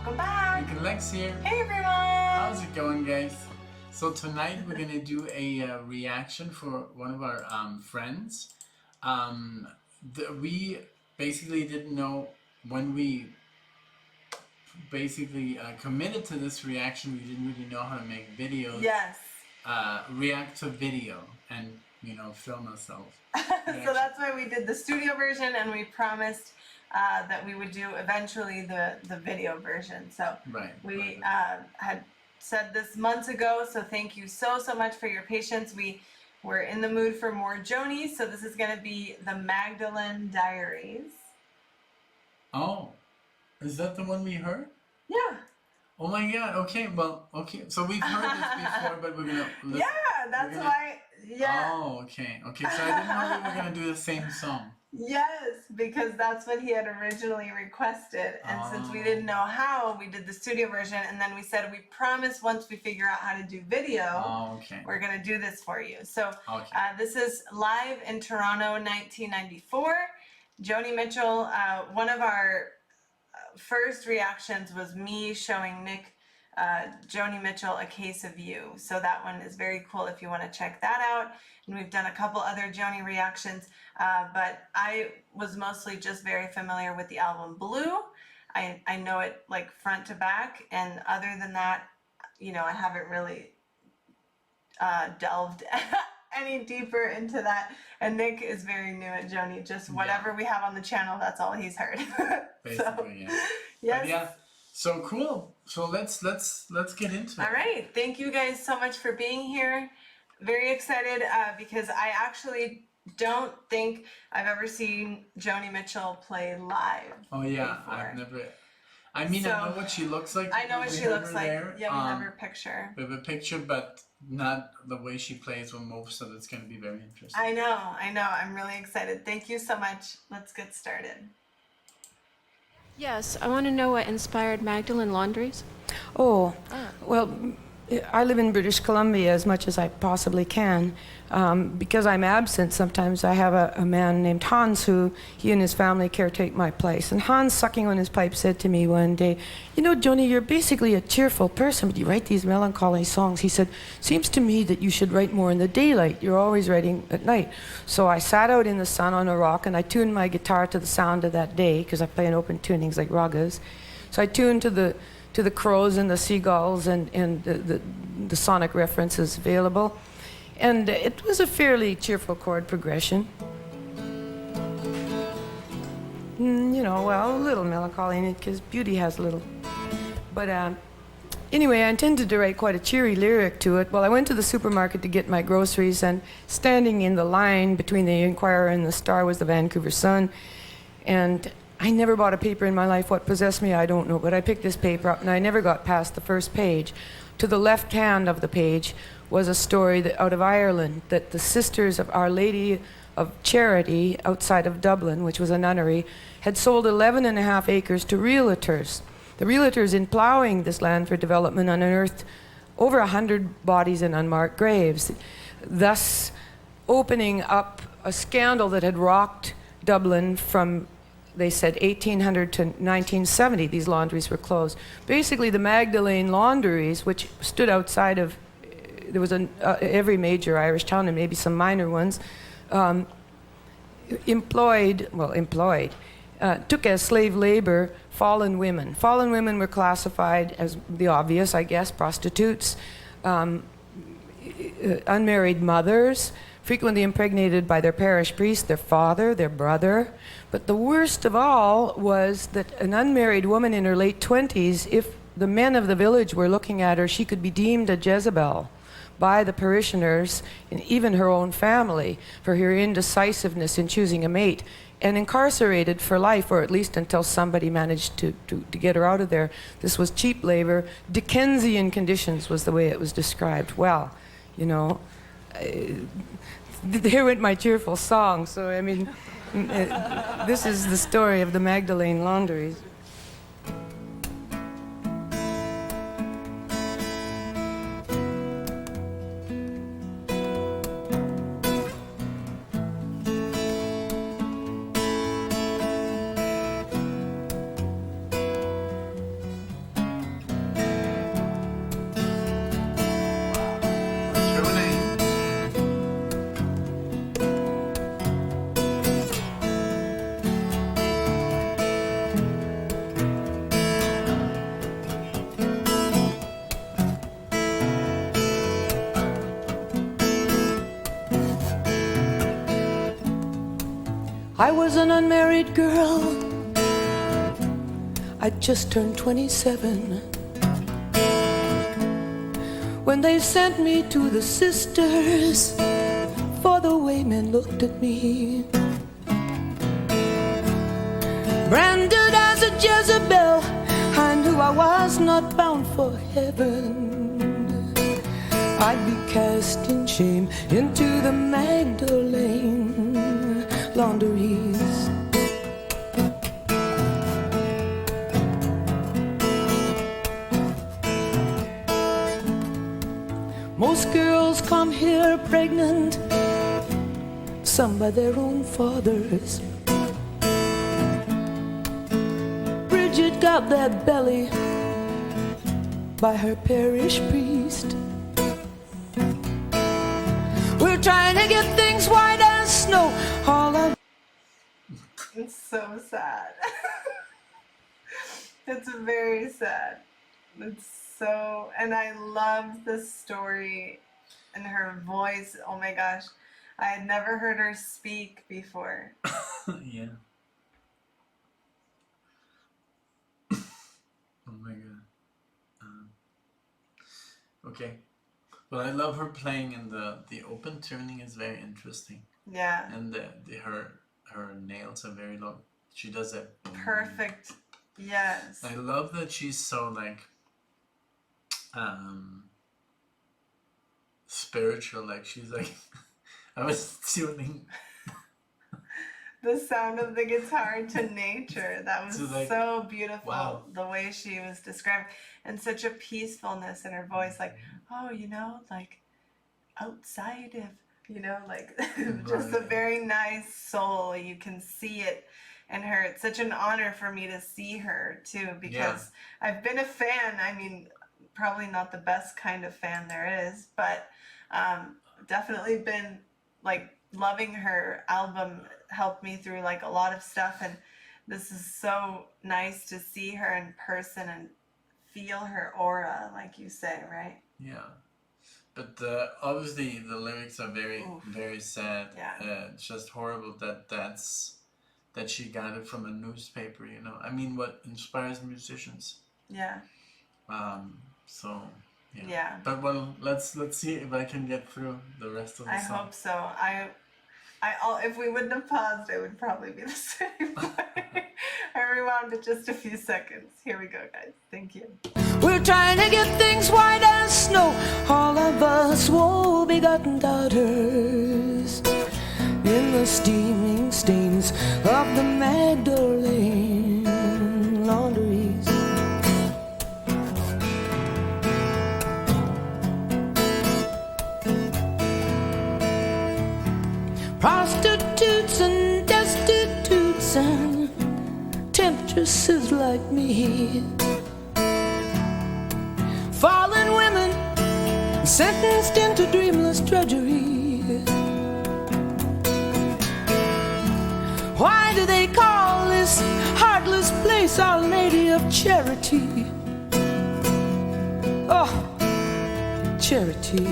Welcome back. NicknLex here. Hey everyone. How's it going, guys? So tonight we're gonna do a reaction for one of our friends. We basically didn't know when we committed to this reaction. We didn't really know how to make videos. Yes. React to video and film ourselves. So that's why we did the studio version, and we promised that we would do eventually the video version. So we had said this months ago, so thank you so much for your patience. We were in the mood for more Joni, so this is going to be the Magdalene Diaries. Oh, is that the one we heard? Yeah. Oh my god, okay, so we've heard this before, but we're gonna listen. Yeah, that's why, yeah. Oh, okay, so I didn't know we were gonna do the same song. Yes, because that's what he had originally requested, and since we didn't know how, we did the studio version, and then we said we promise once we figure out how to do video, we're gonna do this for you. So this is live in Toronto, 1994. Joni Mitchell, one of our first reactions was me showing Nick Joni Mitchell, A Case of You. So that one is very cool if you want to check that out. And we've done a couple other Joni reactions, but I was mostly just very familiar with the album Blue. I know it like front to back, and other than that, I haven't really delved any deeper into that. And Nick is very new at Joni. Just whatever we have on the channel, that's all he's heard. Basically, so, yes. Yeah. So cool. So let's get into it. All right. Thank you guys so much for being here. Very excited because I actually don't think I've ever seen Joni Mitchell play live. Oh yeah, before. I've never. I mean, I know what she looks like. I know what she looks like. There. Yeah, we have her picture. We have a picture, but not the way she plays with most, so it's going to be very interesting. I know. I'm really excited. Thank you so much. Let's get started. Yes, I want to know what inspired Magdalene Laundries. Well, I live in British Columbia as much as I possibly can. Because I'm absent sometimes, I have a man named Hans who, he and his family caretake my place. And Hans, sucking on his pipe, said to me one day, "You know, Joni, you're basically a cheerful person, but you write these melancholy songs." He said, "Seems to me that you should write more in the daylight. You're always writing at night." So I sat out in the sun on a rock and I tuned my guitar to the sound of that day, because I play in open tunings like ragas. So I tuned to the crows and the seagulls and the sonic references available. And it was a fairly cheerful chord progression. A little melancholy in it, because beauty has a little. But anyway, I intended to write quite a cheery lyric to it. Well, I went to the supermarket to get my groceries, and standing in the line between the Inquirer and the Star was the Vancouver Sun. And I never bought a paper in my life. What possessed me, I don't know, but I picked this paper up and I never got past the first page. To the left hand of the page was a story out of Ireland, that the Sisters of Our Lady of Charity outside of Dublin, which was a nunnery, had sold 11.5 acres to realtors. The realtors, in plowing this land for development, unearthed over 100 bodies in unmarked graves, thus opening up a scandal that had rocked Dublin from, they said, 1800 to 1970. These laundries were closed. Basically, the Magdalene Laundries, which stood outside of, there was every major Irish town and maybe some minor ones, took as slave labor fallen women. Fallen women were classified as the obvious, I guess, prostitutes, unmarried mothers, frequently impregnated by their parish priest, their father, their brother. But the worst of all was that an unmarried woman in her late 20s, if the men of the village were looking at her, she could be deemed a Jezebel by the parishioners and even her own family for her indecisiveness in choosing a mate, and incarcerated for life, or at least until somebody managed to get her out of there. This was cheap labor. Dickensian conditions was the way it was described. Well, here went my cheerful song. So, I mean, this is the story of the Magdalene Laundries. I was an unmarried girl. I just turned 27 when they sent me to the sisters for the way men looked at me. Branded as a Jezebel, I knew I was not bound for heaven. I'd be cast in shame into the Magdalene laundries. Most girls come here pregnant, some by their own fathers. Bridget got that belly by her parish priest. We're trying to get things white as snow. All of It's so sad. It's very sad. It's so, and I love the story and her voice. Oh my gosh. I had never heard her speak before. Yeah. Oh my god. Okay. Well, I love her playing, and the open tuning is very interesting. Yeah. And her nails are very long. She does it Perfect. Yes. I love that she's so like spiritual. Like she's like I was tuning The sound of the guitar to nature. That was like, so beautiful. wow. The way she was described, and such a peacefulness in her voice. Like, oh, you know, like outside of, you know, like just a very nice soul. You can see it in her. It's such an honor for me to see her too, because I've been a fan. I mean, probably not the best kind of fan there is, but definitely been like loving her album. Helped me through like a lot of stuff, and this is so nice to see her in person and feel her aura, like you say, right? Yeah, but obviously the lyrics are very very sad. Yeah. It's just horrible that she got it from a newspaper. You know, I mean, what inspires musicians? Yeah. So yeah. Yeah. But well, let's see if I can get through the rest of the song. I hope so. If we wouldn't have paused, it would probably be the same way. I rewound it just a few seconds. Here we go, guys. Thank you. we're trying to get things white as snow. All of us woe-begotten daughters in the steaming stains of the Magdalene laundries. Prostitutes and destitutes and temptresses like me, fallen women sentenced into dreamless drudgery. Why do they call this heartless place Our Lady of Charity? Oh, charity.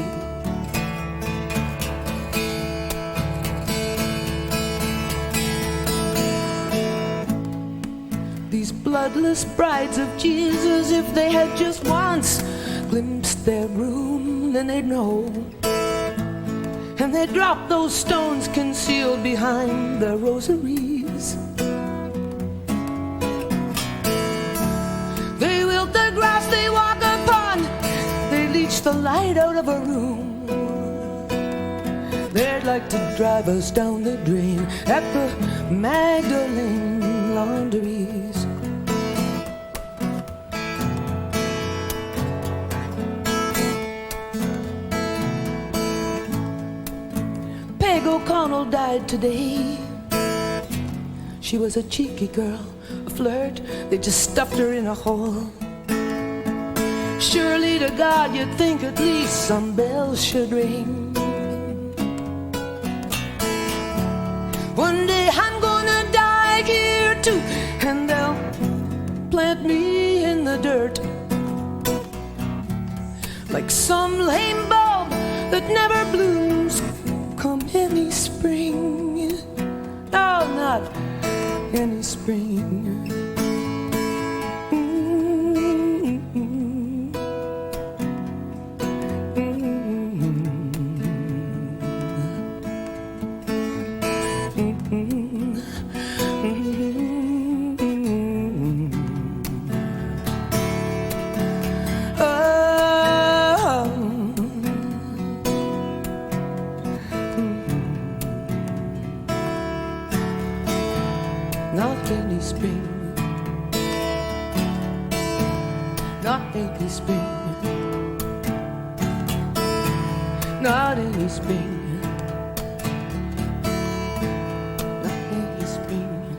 These bloodless brides of Jesus, if they had just once glimpsed their groom, then they'd know. And they'd drop those stones concealed behind their rosaries. They wilt the grass they walk upon, they leech the light out of a room. They'd like to drive us down the drain at the Magdalene Laundries. Peg O'Connell died today. She was a cheeky girl, a flirt. They just stuffed her in a hole. Surely to God you'd think at least some bells should ring. One day I'm gonna die here too, and they'll plant me in the dirt like some lame bulb that never blooms come any spring. No, not not any spring. Not any spring, not any spring, not any spring, not any spring.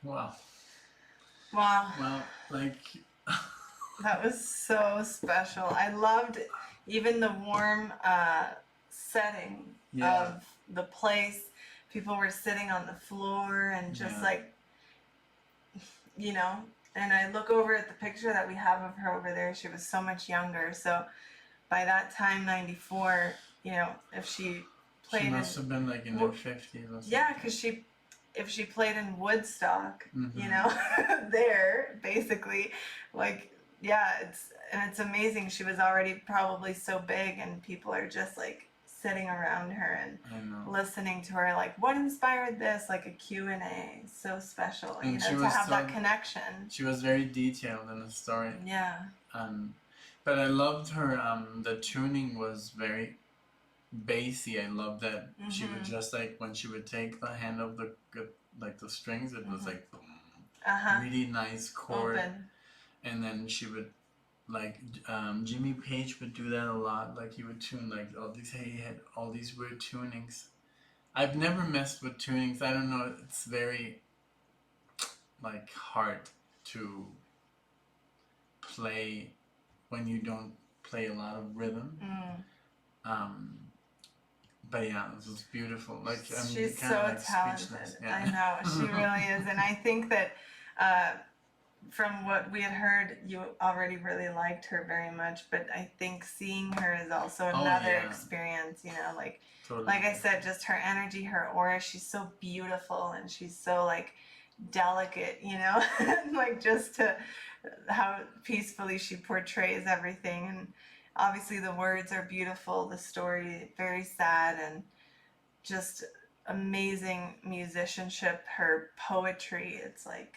Wow. Wow. Well, like That was so special. I loved even the warm setting Yeah. of the place. People were sitting on the floor and just Yeah. like, you know, and I look over at the picture that we have of her over there. She was so much younger. So by that time, 94, you know, if she played she must have been like in her 50s or something. yeah, because if she played in Woodstock, Mhm. you know, there basically, like, yeah, it's amazing. She was already probably so big, and people are just like sitting around her and I know. listening to her. Like, what inspired this? Like a Q&A, so special. And you she know, to was have that so- connection. She was very detailed in the story. Yeah. But I loved her. The tuning was very bassy. I loved that she would just like when she would take the hand of the like the strings, it was like boom, really nice chord. Open. And then she would like Jimmy Page would do that a lot. Like he would tune like all these. He had all these weird tunings. I've never messed with tunings. I don't know. It's very like hard to play when you don't play a lot of rhythm. But yeah, it was beautiful. Like I'm She's kind of so like talented. speechless. Yeah. I know, she really is. And I think that from what we had heard, you already really liked her very much. But I think seeing her is also another experience, you know, like Totally. like I said, just her energy, her aura, she's so beautiful and she's so like delicate, you know, like just to how peacefully she portrays everything. And obviously the words are beautiful, the story very sad, and just amazing musicianship, her poetry, it's like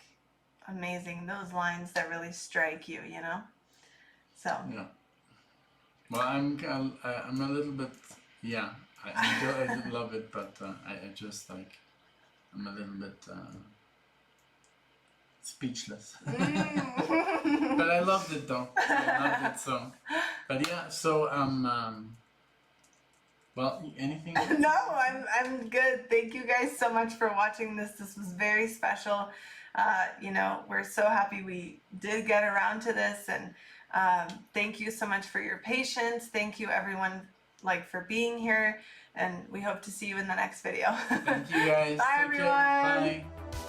amazing, those lines that really strike you, you know. So yeah. Well, I'm a little bit I do love it, but I just like I'm a little bit speechless. But I loved it though. I loved it so. But yeah, so well, anything else? No, I'm good. Thank you guys so much for watching this. This was very special. You know, we're so happy we did get around to this, and thank you so much for your patience. Thank you everyone for being here, and we hope to see you in the next video. Thank you guys. Bye Take everyone. care. Bye.